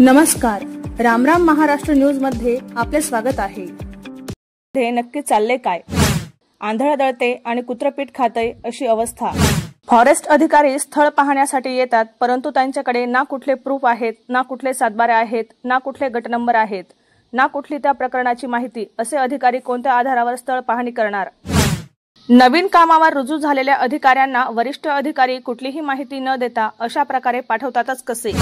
नमस्कार, रामराम महाराष्ट्र न्यूज मध्ये आपले स्वागत आहे। हे नक्की चालले काय? आंधळ दळते आणि कुत्रपीठ खातय अशी अवस्था। फॉरेस्ट अधिकारी स्थळ पाहण्यासाठी येतात, परंतु त्यांच्याकडे ना कुठले प्रूफ आहेत, ना कुठले सातबारे आहेत, ना कुठले गट नंबर आहेत, ना कुठली त्या प्रकरणाची माहिती। असे अधिकारी कोणत्या आधारावर स्थळ पाहणी करणार? नवीन कामावर रुजू झालेल्या अधिकाऱ्यांना वरिष्ठ अधिकारी कुठलीही माहिती न देता अशा प्रकारे पाठवतातच कसे?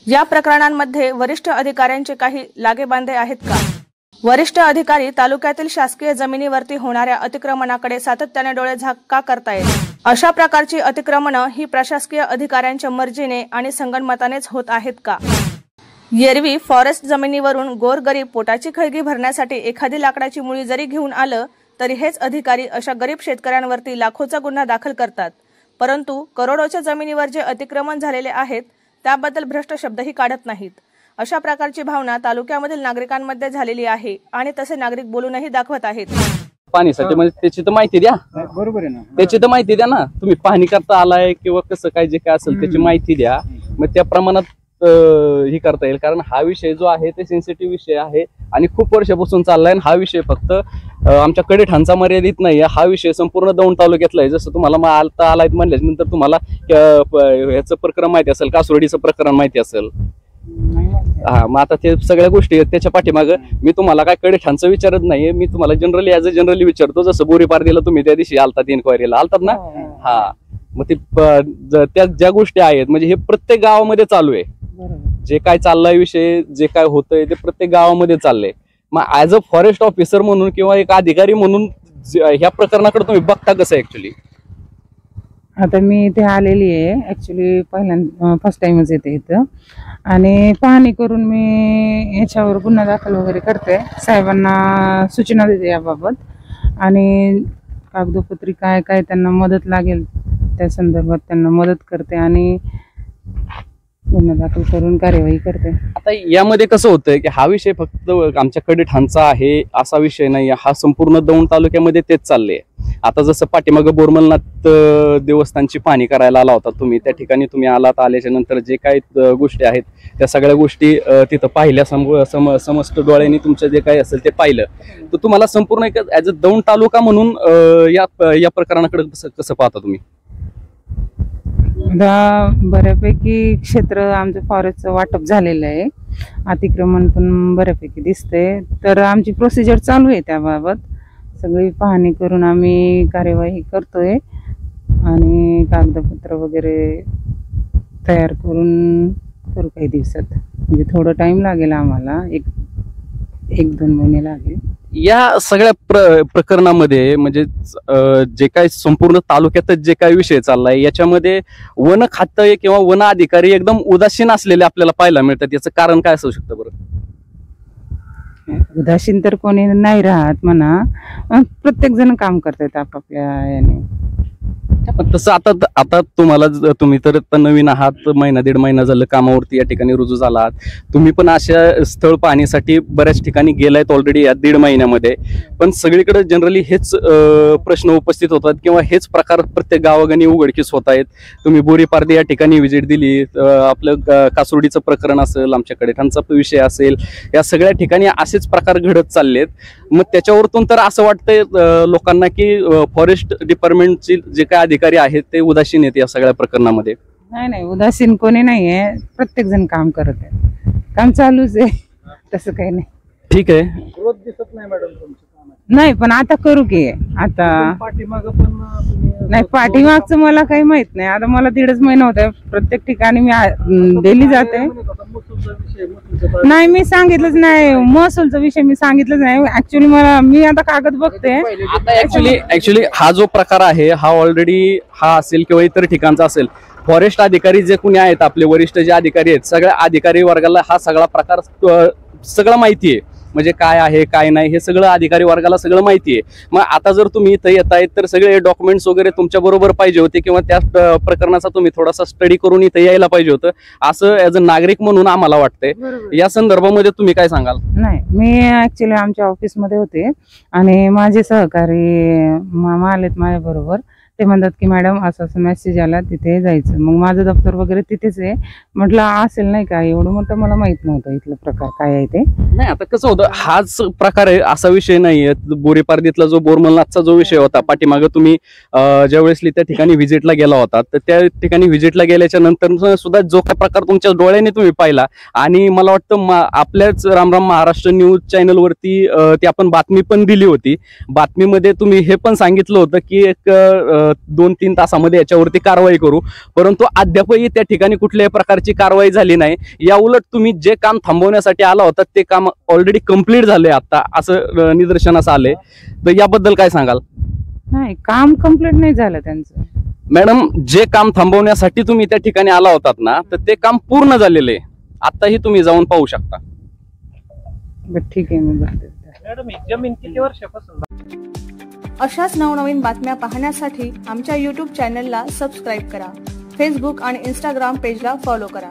या प्रकरणांमध्ये वरिष्ठ अधिकाऱ्यांचे काही लागेबांधे आहेत का? वरिष्ठ अधिकारी तालुक्यातील शासकीय जमिनीवरती होणाऱ्या अतिक्रमणाकडे सातत्याने डोळे झाक का करतायत? अशा प्रकारची अतिक्रमणं ही प्रशासकीय अधिकाऱ्यांच्या मर्जीने आणि संगनमतानेच होत आहेत का? एरवी फॉरेस्ट जमिनीवरून गोरगरीब पोटाची खळगी भरण्यासाठी एखादी लाकडाची मुळी जरी घेऊन आलं तरी हेच अधिकारी अशा गरीब शेतकऱ्यांवरती लाखोचा गुन्हा दाखल करतात, परंतु करोडोच्या जमिनीवर जे अतिक्रमण झालेले आहेत त्याबद्दल भ्रष्ट शब्दही काढत नाहीत। अशा प्रकारची भावना तालुक्यामधील नागरिकांमध्ये झालेली आहे आणि तसे नागरिक बोलूनही दाखवत आहेत। पाणीसाठी म्हणजे त्याची तर माहिती द्या। बरोबर आहे ना, त्याची तर माहिती द्या ना, तुम्ही पाहणी करता आलाय किंवा कसं काय जे काय असेल त्याची माहिती द्या, मग त्या प्रमाणात ही करता येईल। कारण हा विषय जो आहे ते सेन्सिटिव्ह विषय आहे आणि खूप वर्षापासून चाललाय। हा विषय फक्त आमच्या कडेठाणचा मर्यादित नाही, हा विषय संपूर्ण दौंड तालुक्यातला आहे। जसं तुम्हाला आलाय म्हणल्यानंतर तुम्हाला ह्याचं प्रकरण माहिती असेल, कासुर्डीचं प्रकरण माहिती असेल। हा, मग आता ते सगळ्या गोष्टी त्याच्या पाठीमागं मी तुम्हाला काय कडेठाणचं विचारत नाहीये, मी तुम्हाला जनरली ॲज अ जनरली विचारतो। जसं बोरीपारदीला तुम्ही त्या दिवशी आलतात, इन्क्वायरीला आलतात ना, हा, मग ते त्या ज्या गोष्टी आहेत म्हणजे हे प्रत्येक गावामध्ये चालू आहे। जे काय चाललाय विषय, जे काय होतंय ते प्रत्येक गावामध्ये चाललंय। मग ऍज अ फॉरेस्ट ऑफिसर म्हणून किंवा एक अधिकारी म्हणून ह्या प्रकरणाकडे तुम्ही बघता कसं? ऍक्च्युली आता मी इथे आलेली आहे, ऍक्च्युली फर्स्ट टाइमच येते इथं आणि पाहणी करून मी याच्यावर गुन्हा दाखल वगैरे करते, साहेबांना सूचना देते याबाबत आणि कागदोपत्री काय काय त्यांना मदत लागेल त्या संदर्भात त्यांना मदत करते आणि गुन्हा दाखल करून कार्यवाही करते। आता यामध्ये कसं होतंय की हा विषय फक्त आमच्याकडे ठाणचा आहे असा विषय नाही, हा संपूर्ण दौंड तालुक्यामध्ये तेच चालले। आता जसं पाठीमागं बोरमलनाथ देवस्थानची पाहणी करायला आला होता तुम्ही, त्या ठिकाणी तुम्ही आलात, आल्याच्या नंतर जे काही गोष्टी आहेत त्या सगळ्या गोष्टी तिथं पाहिल्या, समस्त डोळ्यांनी तुमचं जे काही असेल ते पाहिलं, तर तुम्हाला संपूर्ण एक ऍज अ दौंड तालुका म्हणून या प्रकरणाकडे कसं पाहता तुम्ही? बऱ्यापैकी क्षेत्र आमचं फॉरेस्टचं वाटप झालेलं आहे, अतिक्रमण पण बऱ्यापैकी दिसतंय, तर आमची प्रोसिजर चालू आहे त्याबाबत। सगळी पाहणी करून आम्ही कार्यवाही करतोय आणि कागदपत्र वगैरे तयार करून करू काही दिवसात, म्हणजे थोडं टाइम लागेल आम्हाला, एक दोन महिने लागेल। या सगळ्या प्रकरणामध्ये म्हणजे जे काही संपूर्ण तालुक्यातच जे काही विषय चाललाय याच्यामध्ये वन खातं किंवा वन अधिकारी एकदम उदासीन असलेले आपल्याला पाहायला मिळतात। याचं कारण काय असू शकतं बरं? उदासीन तर कोणी नाही राहत म्हणा, प्रत्येक जण काम करतात आपापल्या याने। तसं आता तुम्ही तर नवीन आहात, महिना दीड महिना झालं कामावरती या ठिकाणी रुजू झालात, तुम्ही पण अशा स्थळ पाहणीसाठी बऱ्याच ठिकाणी गेलायत ऑलरेडी या दीड महिन्यामध्ये, पण सगळीकडे जनरली हेच प्रश्न उपस्थित होतात किंवा हेच प्रकार प्रत्येक गावागानी उघडकीस होत आहेत। तुम्ही बोरीपारदी या ठिकाणी व्हिजिट दिली, आपलं कासुर्डीचं प्रकरण असेल, आमच्याकडे ठाणचा विषय असेल, या सगळ्या ठिकाणी असेच प्रकार घडत चाललेत। मग त्याच्यावरतून तर असं वाटतंय लोकांना की फॉरेस्ट डिपार्टमेंटचे जे काय अधिकारी आहेत ते उदासीन आहेत या सगळ्या प्रकरणामध्ये। नाही, उदासीन कोणी नाहीये, प्रत्येक जण काम करत आहे, काम चालूच आहे, तसं काही नाही। ठीक आहे, ग्रोथ दिसत नाही मॅडम तुमच्या कामात? नाही, पण आता करू की आता पाठीमाग पण नाही, पाठीमागचं मला काही माहित नाही, आता मला 1.5 महिना होत आहे, प्रत्येक ठिकाणी मी डेली जाते। नाही, मी सांगितलंच नाही, महसूलचा विषय मी सांगितलंच नाही ऍक्च्युली, मी आता कागद बघते। आता ऍक्च्युली हा जो प्रकार आहे हा ऑलरेडी हा असेल किंवा इतर ठिकाणचा असेल, फॉरेस्ट अधिकारी जे कोणी आहेत आपले वरिष्ठ जे अधिकारी आहेत, सगळ्या अधिकारी वर्गाला हा सगळा प्रकार सगळं माहिती आहे, म्हणजे काय आहे काय नाही हे सगळं अधिकारी वर्गाला सगळं माहिती आहे। मग आता जर तुम्ही इथं येत आहेत तर सगळे डॉक्युमेंट्स वगैरे तुमच्या बरोबर पाहिजे होते किंवा त्या प्रकरणाचा तुम्ही थोडासा स्टडी करून इथं यायला पाहिजे होतं, असं ऍज अ नागरिक म्हणून आम्हाला वाटतंय। या संदर्भामध्ये तुम्ही काय सांगाल? नाही, मी ऍक्च्युली आमच्या ऑफिसमध्ये होते आणि माझे सहकारी मामा आलेत माझ्या बरोबर, ते म्हणतात की मॅडम असं असं मेसेज आला, तिथे जायचं. मग माझं दप्तर वगैरे तिथेच आहे. म्हटलं असेल नाही का, एवढं मोठं मला माहित नव्हतं इथलं प्रकार काय आहे ते. नाही, आता कसं होतं, हाच प्रकार आहे असा विषय नाहीये. बोरीपारदीतला जो बोरमलनाथचा जो विषय होता, पाठीमागे तुम्ही ज्यावेळेस त्या ठिकाणी व्हिजिटला गेला होता, तर त्या ठिकाणी व्हिजिटला गेल्याच्या नंतर सुद्धा जो का प्रकार तुमच्या डोळ्याने तुम्ही पाहिला, आणि मला वाटतं आपल्याच रामराम महाराष्ट्र न्यूज चॅनलवरती ती आपण बातमी पण दिली होती. बातमीमध्ये तुम्ही हे पण सांगितलं होतं की एक 2-3 तासामध्ये याच्यावरती कारवाई करू, परंतु अद्यापही त्या ठिकाणी कुठल्याही प्रकारची कारवाई झाली नाही. या उलट तुम्ही जे काम थांबवण्यासाठी आला होता ते काम ऑलरेडी कंप्लीट झाले आता, असं निदर्शनास आले. तर याबद्दल काय सांगाल? नाही, काम कंप्लीट नाही झालं त्यांचं. मॅडम, जे काम थांबवण्यासाठी तुम्ही त्या ठिकाणी आला होतात ना, तर ते काम पूर्ण झालेले आहे. आताही तुम्ही जाऊन पाहू शकता. बरं, ठीक आहे. मग मॅडम, ही जमीन किती वर्षापासून? अशाच नवनवीन बातम्या पाहण्यासाठी आमच्या YouTube चॅनलला सबस्क्राईब करा. फेसबुक आणि Instagram पेजला फॉलो करा.